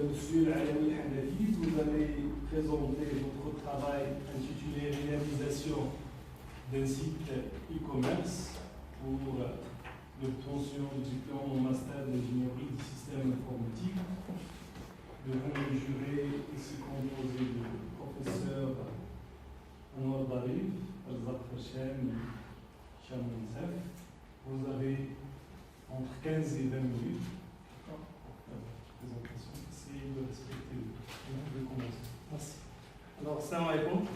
Monsieur Al-Alami Hanafi, vous avez présenté votre travail intitulé Réalisation d'un site e-commerce pour l'obtention du diplôme au master d'ingénierie du système informatique. Devant le jury ici composé de professeurs Anwar Darif, Al-Zaq Hashem et Cham Monsef. Vous avez entre 15 et 20 minutes. Présentation. Essayez de respecter le temps. Je vais commencer. Merci. Alors, salam alaikum.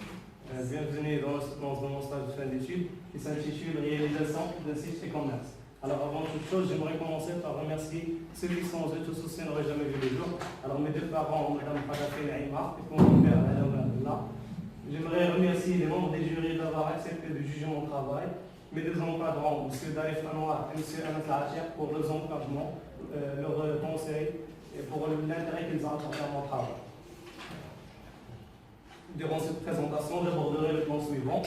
Bienvenue dans mon stage de fin d'études qui s'intitule Réalisation d'un site e-commerce. Alors, avant toute chose, j'aimerais commencer par remercier ceux qui sans eux, tout ceci n'aurait jamais vu le jour. Alors, mes deux parents, Mme Khadafi Naïma et mon père, Alain. J'aimerais remercier les membres des jurys d'avoir accepté de juger mon travail, mes deux encadrants, M. Darif Anwar et M. Anas Lachir, pour leurs encadrements, leurs conseils et pour l'intérêt qu'ils ont apporté à mon travail. Durant cette présentation, j'aborderai le plan suivant.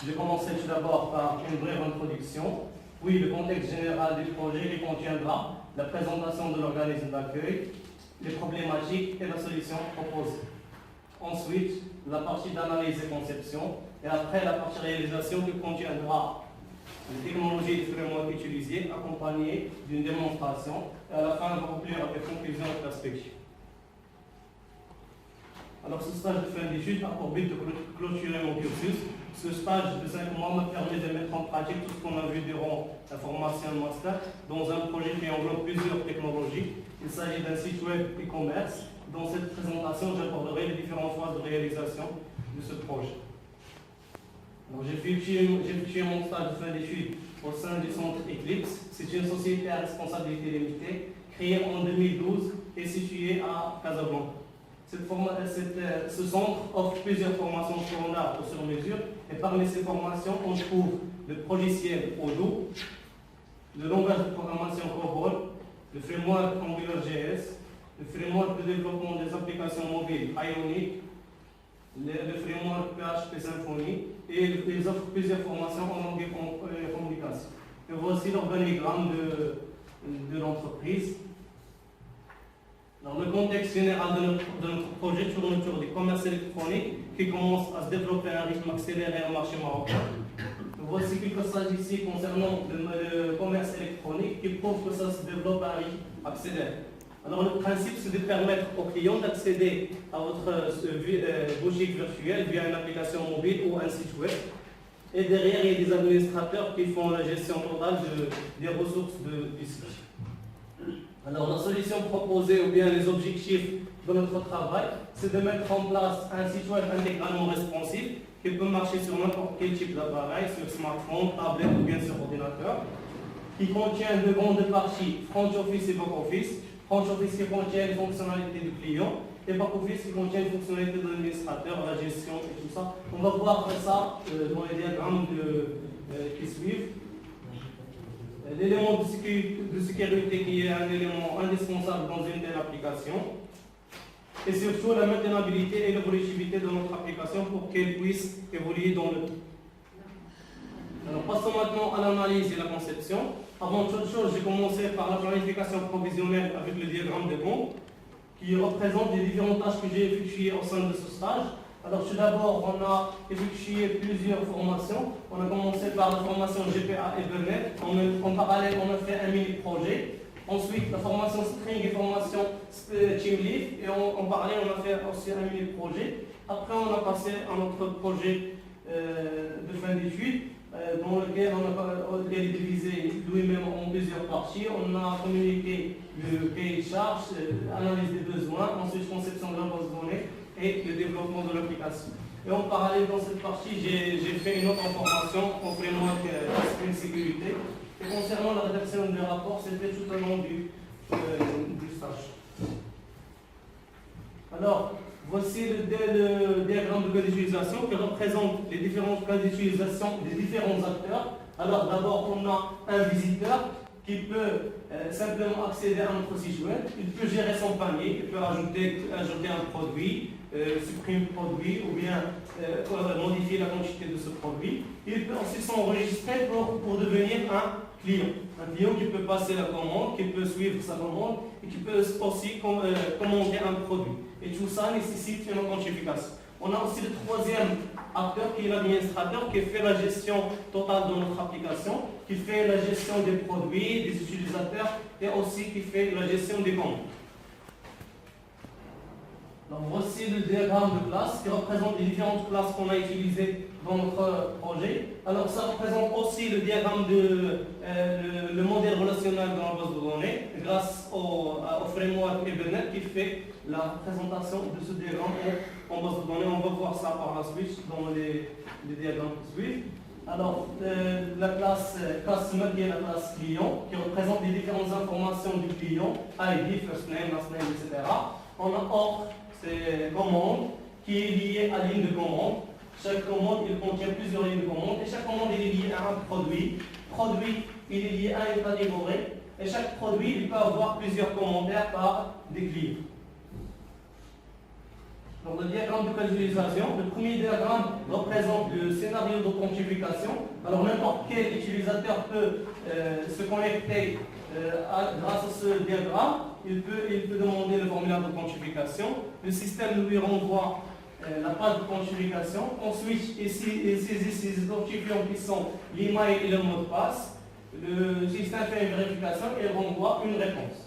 Je commencerai tout d'abord par une brève introduction, puis le contexte général du projet qui contiendra la présentation de l'organisme d'accueil, les problématiques et la solution proposée. Ensuite, la partie d'analyse et conception, et après la partie réalisation qui contiendra les technologies et les frameworks utilisés, accompagnés d'une démonstration, et à la fin, on va conclure avec conclusions et perspectives. Alors, ce stage de fin d'études a pour but de clôturer mon cursus. Ce stage de 5 mois me permet de mettre en pratique tout ce qu'on a vu durant la formation de master dans un projet qui englobe plusieurs technologies. Il s'agit d'un site web e-commerce. Dans cette présentation, j'aborderai les différentes phases de réalisation de ce projet. J'ai effectué mon stage de fin d'études au sein du centre Eclipse. C'est une société à responsabilité limitée créée en 2012 et située à Casablanca. Ce centre offre plusieurs formations standards ou sur mesure, et parmi ces formations, on trouve le logiciel Odoo, le langage de programmation COBOL, le framework AngularJS, le framework de développement des applications mobiles Ionic, le framework PHP Symfony, et ils offrent plusieurs formations en langue et communication. Et voici l'organigramme de l'entreprise. Le contexte général de notre projet tourne autour du commerce électronique qui commence à se développer à un rythme accéléré au marché marocain. Voici quelques statistiques concernant le commerce électronique qui prouvent que ça se développe à un rythme accéléré. Alors le principe, c'est de permettre aux clients d'accéder à votre boutique virtuelle via une application mobile ou un site web. Et derrière, il y a des administrateurs qui font la gestion totale des ressources du site. Alors la solution proposée ou bien les objectifs de notre travail, c'est de mettre en place un site web intégralement responsive qui peut marcher sur n'importe quel type d'appareil, sur smartphone, tablette ou bien sur ordinateur, qui contient de grandes parties front office et back office. Front office qui contient les fonctionnalités du client et back office qui contient les fonctionnalités de l'administrateur, la gestion et tout ça. On va voir ça dans les diagrammes qui suivent. L'élément de sécurité qui est un élément indispensable dans une telle application, et surtout la maintenabilité et l'évolutivité de notre application pour qu'elle puisse évoluer dans le temps. Alors passons maintenant à l'analyse et la conception. Avant toute chose, j'ai commencé par la planification provisionnelle avec le diagramme de Gantt qui représente les différentes tâches que j'ai effectuées au sein de ce stage. Alors tout d'abord, on a effectué plusieurs formations. On a commencé par la formation GPA et Ethernet. En parallèle, on a fait un mini-projet. Ensuite, la formation String et formation Team Lead. Et en parallèle, on a fait aussi un mini-projet. Après, on a passé à notre projet de fin d'études, dans lequel on a divisé lui-même en plusieurs parties. On a communiqué le cahier de charge, analyse des besoins, ensuite conception de la base de données et le développement de l'application. Et en parallèle, dans cette partie, j'ai fait une autre formation en framework Spring Sécurité. Et concernant la rédaction des rapports, c'était tout au long du stage. Alors, voici le diagramme de cas d'utilisation qui représente les différents cas d'utilisation des différents acteurs. Alors d'abord, on a un visiteur qui peut simplement accéder à notre site web. Il peut gérer son panier, il peut ajouter un produit, supprimer le produit ou bien modifier la quantité de ce produit. Il peut aussi s'enregistrer pour devenir un client. Un client qui peut passer la commande, qui peut suivre sa commande et qui peut aussi commander un produit. Et tout ça nécessite une authentification. On a aussi le troisième acteur qui est l'administrateur qui fait la gestion totale de notre application, qui fait la gestion des produits, des utilisateurs et aussi qui fait la gestion des commandes. Donc voici le diagramme de classe qui représente les différentes classes qu'on a utilisées dans notre projet. Alors ça représente aussi le diagramme de le modèle relationnel dans la base de données grâce au framework Ebenet qui fait la présentation de ce diagramme en base de données. On va voir ça par la suite dans les diagrammes qui suivent. Alors la classe customer qui est la classe client qui représente les différentes informations du client, ID, first name, last name, etc. On a offre, c'est commande qui est liée à ligne de commande. Chaque commande, il contient plusieurs lignes de commande et chaque commande est liée à un produit. Produit, il est lié à une catégorie et chaque produit, il peut avoir plusieurs commentaires par des clients. Donc le diagramme de visualisation, le premier diagramme représente le scénario d'authentification. Alors n'importe quel utilisateur peut se connecter grâce à ce diagramme. Il peut demander le formulaire d'authentification. Le système lui renvoie la page d'authentification. Ensuite, il saisit ces identifiants qui sont l'email et le mot de passe. Le système fait une vérification et renvoie une réponse.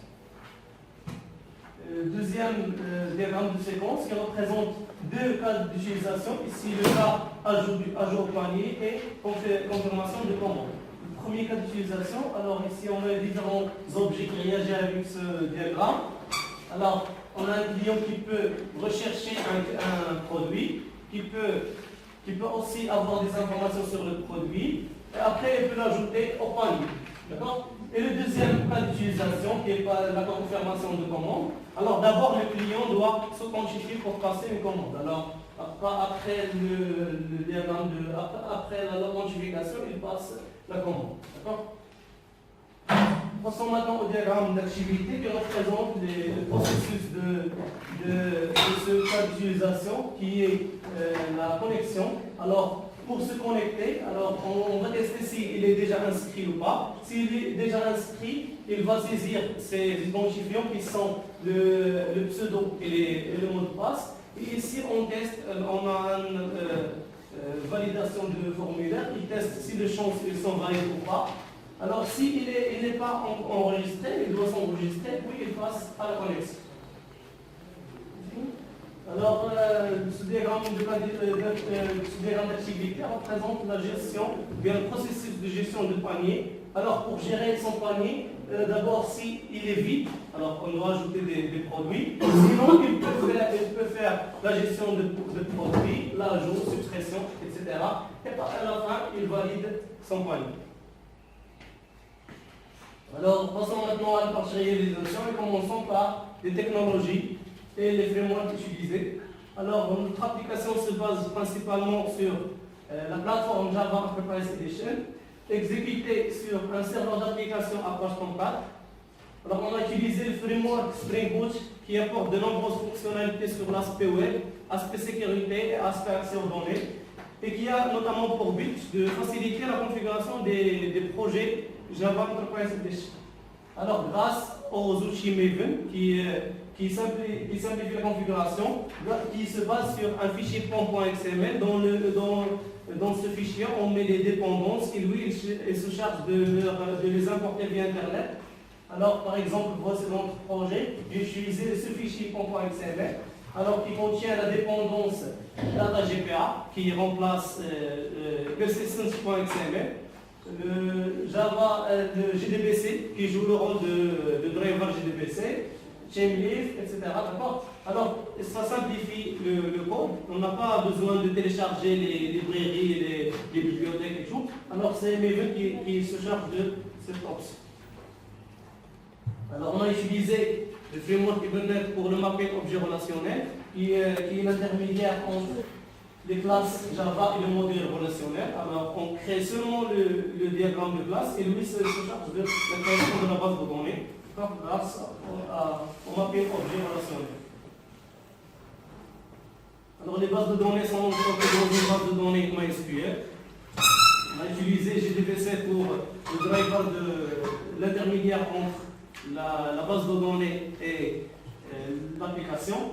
Deuxième diagramme de séquence qui représente deux cas d'utilisation. Ici, le cas ajout au panier et confirmation de commande. Le premier cas d'utilisation, alors ici on a différents objets qui réagissent avec ce diagramme. Alors, on a un client qui peut rechercher un produit, qui peut aussi avoir des informations sur le produit, et après il peut l'ajouter au panier. D'accord ? Et le deuxième cas d'utilisation, qui est la confirmation de commande. Alors d'abord, le client doit s'authentifier pour passer une commande. Alors, après le diagramme après l'authentification, il passe la commande. D'accord ? Passons maintenant au diagramme d'activité qui représente le processus de ce cas d'utilisation qui est la connexion. Alors, pour se connecter, alors on va tester s'il est déjà inscrit ou pas. S'il est déjà inscrit, il va saisir ces identifiants qui sont le pseudo et le mot de passe. Et ici, on teste, on a une validation de formulaire. Il teste si les chances sont valides ou pas. Alors, s'il n'est pas enregistré, il doit s'enregistrer, puis il passe à la connexion. Alors, ce diagramme d'activité représente la gestion, bien le processus de gestion de panier. Alors, pour gérer son panier, d'abord, s'il est vide, alors on doit ajouter des produits. Sinon, il peut faire la gestion de produits, l'ajout, subtraction, etc. Et à la fin, il valide son panier. Alors, passons maintenant à la partie réalisation et commençons par les technologies et les frameworks utilisés. Alors, notre application se base principalement sur la plateforme Java Enterprise Edition, exécutée sur un serveur d'application Apache Tomcat. Alors, on a utilisé le framework Spring Boot qui apporte de nombreuses fonctionnalités sur l'aspect web, aspect sécurité et aspect accès aux données, et qui a notamment pour but de faciliter la configuration des projets Java Enterprise Edition. Alors, grâce aux outils Maven qui simplifient la configuration, qui se base sur un fichier POM.xml. Dans ce fichier, on met les dépendances et lui, il se charge de les importer via Internet. Alors, par exemple, voici notre projet. J'ai utilisé ce fichier POM.xml, alors qui contient la dépendance Data GPA qui remplace persistence.xml. Le Java, le JDBC qui joue le rôle de driver JDBC, Chainleaf, etc. D'accord ? Alors, ça simplifie le code. On n'a pas besoin de télécharger les librairies, les bibliothèques et tout. Alors, c'est Maven qui se charge de cette option. Alors, on a utilisé le framework Ebenet pour le mapping objet relationnel, qui est l'intermédiaire entre les classes Java et le modèle relationnel. Alors, on crée seulement le diagramme de classe et lui se charge de la création de la base de données grâce au mapping objet relationnel. Alors, les bases de données sont stockées dans une base de données MySQL. On a utilisé JDBC pour le driver l'intermédiaire entre la base de données et l'application.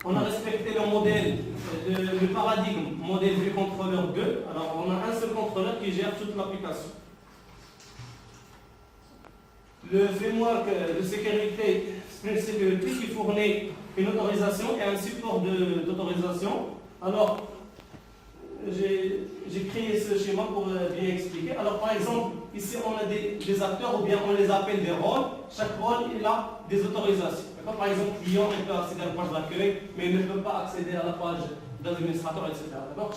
On a respecté le modèle, le paradigme modèle du contrôleur 2. Alors, on a un seul contrôleur qui gère toute l'application. Le framework de sécurité Spring Security qui fournit une autorisation et un support d'autorisation. Alors, j'ai créé ce schéma pour bien expliquer. Alors, par exemple, ici, on a des acteurs, ou bien on les appelle des rôles. Chaque rôle, il a des autorisations. Par exemple, le client, il peut accéder à la page d'accueil, mais il ne peut pas accéder à la page d'administrateur, etc.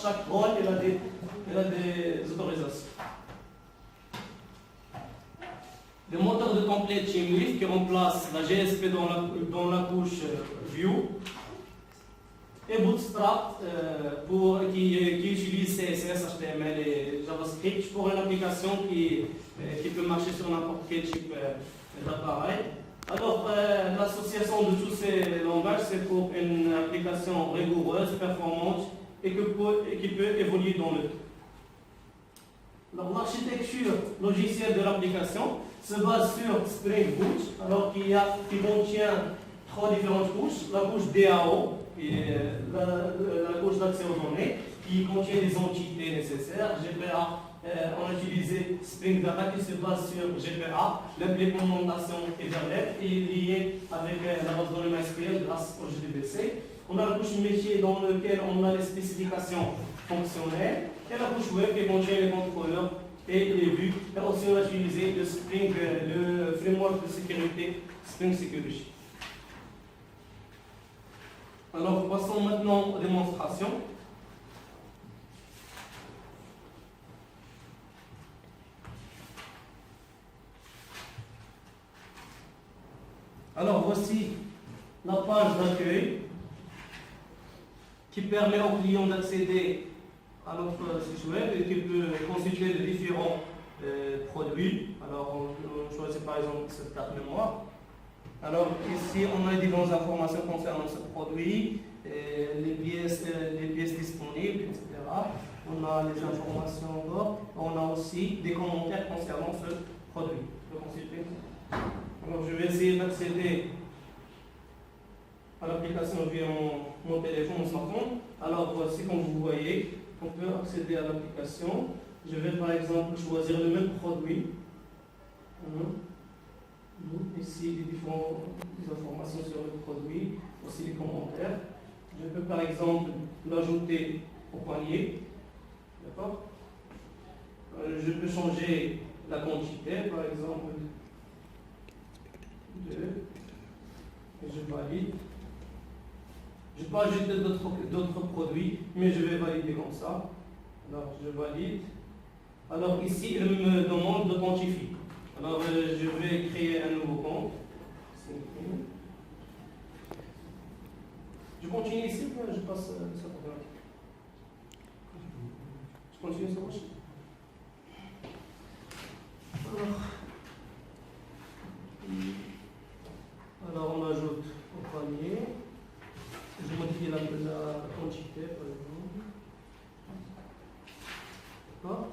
Chaque rôle, il a des autorisations. Le moteur de template Chimleaf qui remplace la GSP dans la couche View. Et Bootstrap qui utilise CSS, HTML et JavaScript pour une application qui peut marcher sur n'importe quel type d'appareil. Alors, l'association de tous ces langages, c'est pour une application rigoureuse, performante et qui peut évoluer dans le temps. Alors, l'architecture logicielle de l'application se base sur Spring Boot, alors qui contient 3 différentes couches. La couche DAO, qui est la couche d'accès aux données, qui contient les entités nécessaires. GPA, on a utilisé Spring Data qui se base sur GPA. L'implémentation Ethernet est liée avec la base de données MySQL grâce au JDBC. On a la couche métier dans laquelle on a les spécifications fonctionnelles. Et la couche web qui contient les contrôleurs et les vues. Et aussi on a utilisé le framework de sécurité Spring Security. Alors, passons maintenant aux démonstrations. Alors, voici la page d'accueil qui permet aux clients d'accéder à notre site web et qui peut constituer de différents produits. Alors, on choisit par exemple cette carte mémoire. Alors, ici, on a différentes informations concernant ce produit, les pièces disponibles, etc. On a les informations encore. On a aussi des commentaires concernant ce produit. Alors, je vais essayer d'accéder à l'application via mon téléphone, mon smartphone. Alors, voici comme vous voyez, on peut accéder à l'application. Je vais par exemple choisir le même produit. Ici, les différentes informations sur le produit, aussi les commentaires. Je peux par exemple l'ajouter au panier. D'accord? Je peux changer la quantité, par exemple 2. Et je valide. Je peux ajouter d'autres produits, mais je vais valider comme ça. Alors, je valide. Alors ici, il me demande d'authentifier. Alors, je vais créer un nouveau compte. Je continue ici, je passe ça pour là. Je continue ça aussi. Alors, on ajoute au panier. Je modifie la quantité, par exemple. D'accord?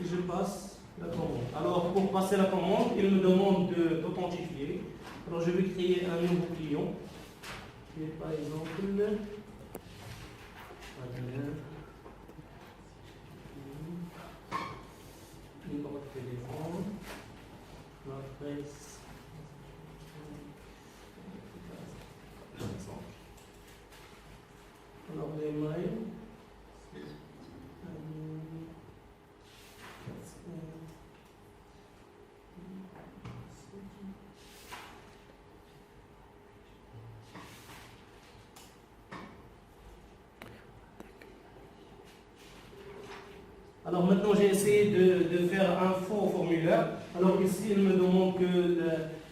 Et je passe la commande. Alors, pour passer la commande, il me demande d'authentifier. Alors, je vais créer un nouveau client. Qui est par exemple numéro de téléphone, l'adresse. Alors, les mails. Alors maintenant j'ai essayé de faire un faux formulaire. Alors ici il me demande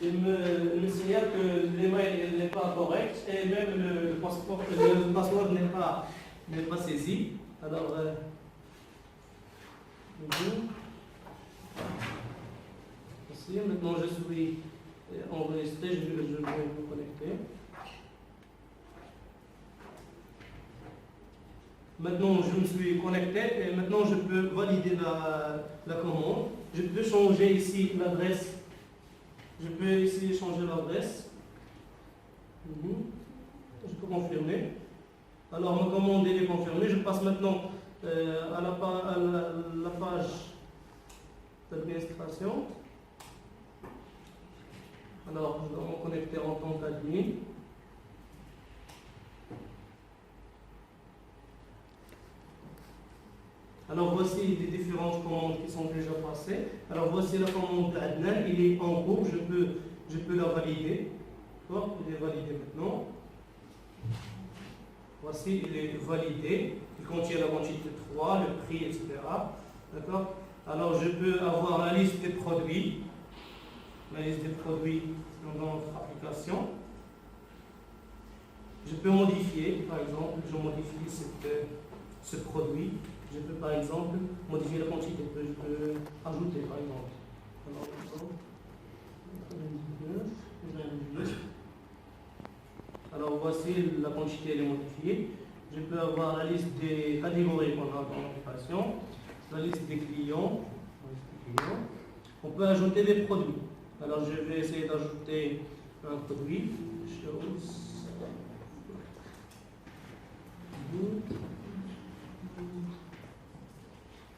il me signale que l'email n'est pas correct et même le password n'est pas saisi. Alors ici maintenant je suis enregistré, je vais me connecter. Maintenant, je me suis connecté et maintenant je peux valider la commande. je peux changer ici l'adresse. Je peux ici changer l'adresse. Je peux confirmer. Alors, ma commande est confirmée. Je passe maintenant à la page d'administration. Alors, je dois me connecter en tant qu'admin. Alors, voici les différentes commandes qui sont déjà passées. Alors, voici la commande d'Adnan. Il est en cours. Je peux la valider. D'accord? Il est validé maintenant. Voici, il est validé. Il contient la quantité 3, le prix, etc. D'accord? Alors, je peux avoir la liste des produits. La liste des produits dans notre application. Je peux modifier, par exemple, je modifie ce produit. Je peux, par exemple, modifier la quantité. Je peux ajouter, par exemple. Alors, voici la quantité, elle est modifiée. Je peux avoir la liste des catégories qu'on a dans l'application, la liste des clients. On peut ajouter des produits. Alors, je vais essayer d'ajouter un produit.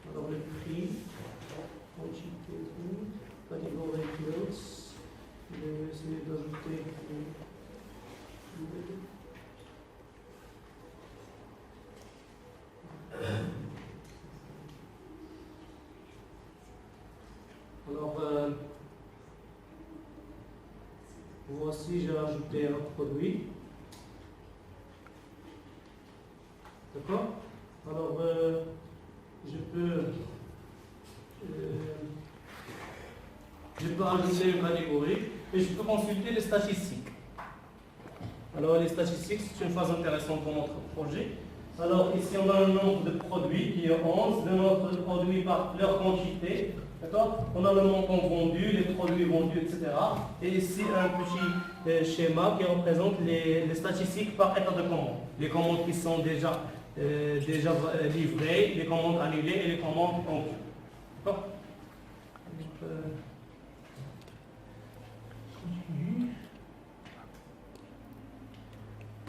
Alors, le prix, quantité, catégorie close. Je vais essayer d'ajouter. Alors, voici, j'ai ajouté un produit. D'accord? Alors, je peux ajouter une catégorie et je peux consulter les statistiques. Alors, les statistiques, c'est une phase intéressante pour notre projet. Alors, ici, on a le nombre de produits qui est 11, le nombre de produits par leur quantité. D'accord? On a le montant vendu, les produits vendus, etc. Et ici, un petit schéma qui représente les statistiques par état de commande. Les commandes qui sont déjà livrées, les commandes annulées et les commandes en cours. D'accord?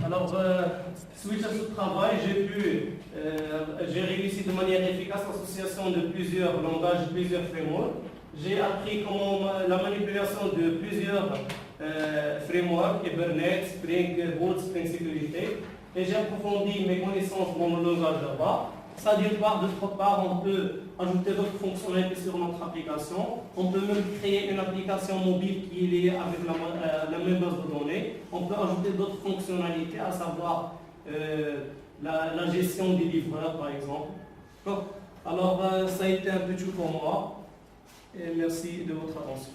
Alors, suite à ce travail, j'ai réussi de manière efficace l'association de plusieurs langages, plusieurs frameworks. J'ai appris comment la manipulation de plusieurs frameworks, Kubernetes, Spring Boot, Spring Sécurité, et j'ai approfondi mes connaissances dans le langage Java. Ça d'une part, d'autre part, on peut ajouter d'autres fonctionnalités sur notre application. On peut même créer une application mobile qui est liée avec la même base de données. On peut ajouter d'autres fonctionnalités, à savoir la gestion des livreurs, par exemple. Alors, ça a été un peu tout pour moi. Et merci de votre attention.